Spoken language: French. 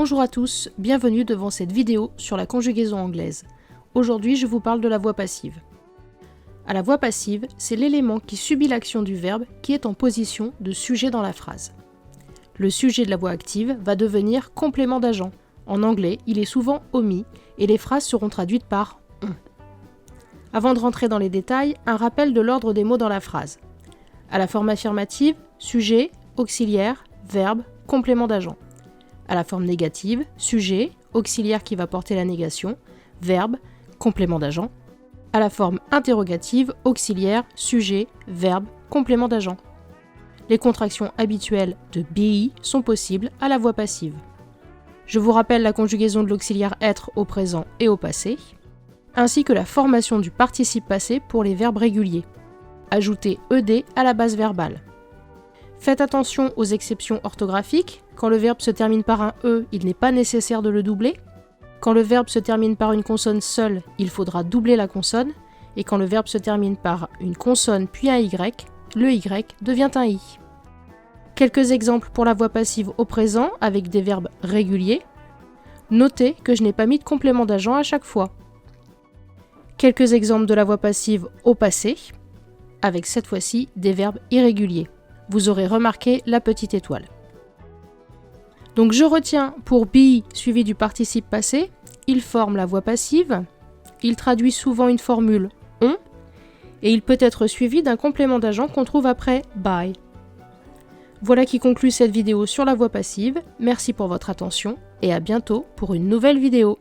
Bonjour à tous, bienvenue devant cette vidéo sur la conjugaison anglaise. Aujourd'hui, je vous parle de la voix passive. À la voix passive, c'est l'élément qui subit l'action du verbe qui est en position de sujet dans la phrase. Le sujet de la voix active va devenir complément d'agent. En anglais, il est souvent omis et les phrases seront traduites par « on ». Avant de rentrer dans les détails, un rappel de l'ordre des mots dans la phrase. À la forme affirmative, sujet, auxiliaire, verbe, complément d'agent. À la forme négative, sujet, auxiliaire qui va porter la négation, verbe, complément d'agent. À la forme interrogative, auxiliaire, sujet, verbe, complément d'agent. Les contractions habituelles de be sont possibles à la voix passive. Je vous rappelle la conjugaison de l'auxiliaire être au présent et au passé, ainsi que la formation du participe passé pour les verbes réguliers. Ajoutez ed à la base verbale. Faites attention aux exceptions orthographiques. Quand le verbe se termine par un e, il n'est pas nécessaire de le doubler. Quand le verbe se termine par une consonne seule, il faudra doubler la consonne. Et quand le verbe se termine par une consonne puis un y, le y devient un i. Quelques exemples pour la voix passive au présent avec des verbes réguliers. Notez que je n'ai pas mis de complément d'agent à chaque fois. Quelques exemples de la voix passive au passé, avec cette fois-ci des verbes irréguliers. Vous aurez remarqué la petite étoile. Donc je retiens pour be suivi du participe passé, il forme la voix passive, il traduit souvent une formule on, et il peut être suivi d'un complément d'agent qu'on trouve après by. Voilà qui conclut cette vidéo sur la voix passive, merci pour votre attention et à bientôt pour une nouvelle vidéo.